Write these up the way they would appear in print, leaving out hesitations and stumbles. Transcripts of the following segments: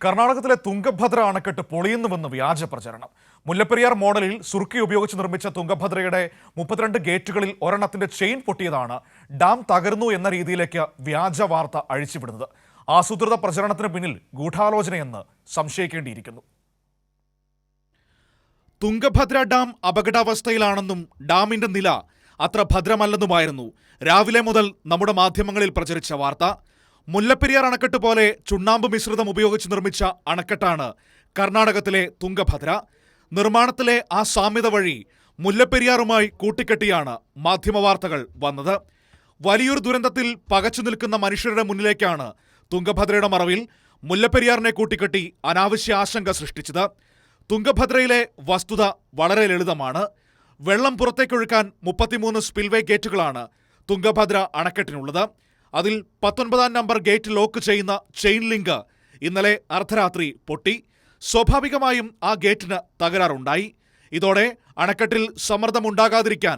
കർണാടകത്തിലെ തുംഗഭദ്ര അണക്കെട്ട് പൊളിയുന്നുവെന്ന് വ്യാജ പ്രചരണം. മുല്ലപ്പെരിയാർ മോഡലിൽ സുർക്കി ഉപയോഗിച്ച് നിർമ്മിച്ച തുംഗഭദ്രയുടെ 32 ഗേറ്റുകളിൽ ഒരെണ്ണത്തിന്റെ ചെയിൻ പൊട്ടിയതാണ് ഡാം തകർന്നു എന്ന രീതിയിലേക്ക് വ്യാജ വാർത്ത അഴിച്ചുവിടുന്നത്. ആസൂത്രിത പ്രചരണത്തിന് പിന്നിൽ ഗൂഢാലോചനയെന്ന് സംശയിക്കേണ്ടിയിരിക്കുന്നു. തുംഗഭദ്ര ഡാം അപകടാവസ്ഥയിലാണെന്നും ഡാമിന്റെ നില അത്ര ഭദ്രമല്ലെന്നുമായിരുന്നു രാവിലെ മുതൽ നമ്മുടെ മാധ്യമങ്ങളിൽ പ്രചരിച്ച വാർത്ത. മുല്ലപ്പെരിയാർ അണക്കെട്ട് പോലെ ചുണ്ണാമ്പ് മിശ്രിതം ഉപയോഗിച്ച് നിർമ്മിച്ച അണക്കെട്ടാണ് കർണാടകത്തിലെ തുംഗഭദ്ര. നിർമ്മാണത്തിലെ ആ സാമ്യത വഴി മുല്ലപ്പെരിയാറുമായി കൂട്ടിക്കെട്ടിയാണ് മാധ്യമവാർത്തകൾ വന്നത്. വലിയൊരു ദുരന്തത്തിൽ പകച്ചു നിൽക്കുന്ന മനുഷ്യരുടെ മുന്നിലേക്കാണ് തുംഗഭദ്രയുടെ മറവിൽ മുല്ലപ്പെരിയാറിനെ കൂട്ടിക്കെട്ടി അനാവശ്യ ആശങ്ക സൃഷ്ടിച്ചത്. തുംഗഭദ്രയിലെ വസ്തുത വളരെ ലളിതമാണ്. വെള്ളം പുറത്തേക്കൊഴുക്കാൻ 33 സ്പിൽവേ ഗേറ്റുകളാണ് തുംഗഭദ്ര അണക്കെട്ടിനുള്ളത്. അതിൽ 19-ാം നമ്പർ ഗേറ്റ് ലോക്ക് ചെയ്യുന്ന ചെയിൻ ലിങ്ക് ഇന്നലെ അർദ്ധരാത്രി പൊട്ടി. സ്വാഭാവികമായും ആ ഗേറ്റിന് തകരാറുണ്ടായി. ഇതോടെ അണക്കെട്ടിൽ സമ്മർദ്ദമുണ്ടാകാതിരിക്കാൻ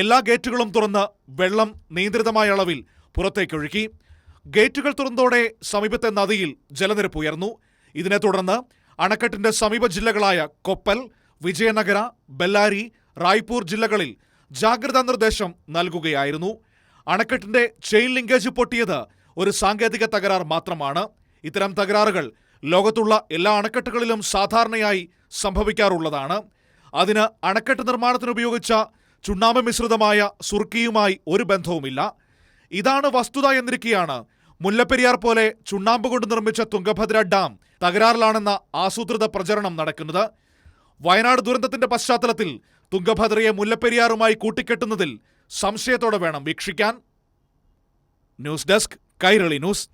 എല്ലാ ഗേറ്റുകളും തുറന്ന് വെള്ളം നിയന്ത്രിതമായ അളവിൽ പുറത്തേക്കൊഴുക്കി. ഗേറ്റുകൾ തുറന്നതോടെ സമീപത്തെ നദിയിൽ ജലനിരപ്പ് ഉയർന്നു. ഇതിനെ തുടർന്ന് അണക്കെട്ടിന്റെ സമീപ ജില്ലകളായ കൊപ്പൽ, വിജയനഗര, ബെല്ലാരി, റായ്പൂർ ജില്ലകളിൽ ജാഗ്രതാ നിർദ്ദേശം നൽകുകയായിരുന്നു. അണക്കെട്ടിന്റെ ചെയിൻ ലിങ്കേജ് പൊട്ടിയത് ഒരു സാങ്കേതിക തകരാർ മാത്രമാണ്. ഇത്തരം തകരാറുകൾ ലോകത്തുള്ള എല്ലാ അണക്കെട്ടുകളിലും സാധാരണയായി സംഭവിക്കാറുള്ളതാണ്. അതിന് അണക്കെട്ട് നിർമ്മാണത്തിന് ഉപയോഗിച്ച ചുണ്ണാമ്പ് മിശ്രിതമായ സുർക്കിയുമായി ഒരു ബന്ധവുമില്ല. ഇതാണ് വസ്തുത എന്നിരിക്കെയാണ് മുല്ലപ്പെരിയാർ പോലെ ചുണ്ണാമ്പ് കൊണ്ട് നിർമ്മിച്ച തുംഗഭദ്ര ഡാം തകരാറിലാണെന്ന ആസൂത്രിത പ്രചരണം നടക്കുന്നത്. വയനാട് ദുരന്തത്തിന്റെ പശ്ചാത്തലത്തിൽ തുംഗഭദ്രയെ മുല്ലപ്പെരിയാറുമായി കൂട്ടിക്കെട്ടുന്നതിൽ സംശയത്തോടെ വേണം വീക്ഷിക്കാൻ. News desk, Kairali news.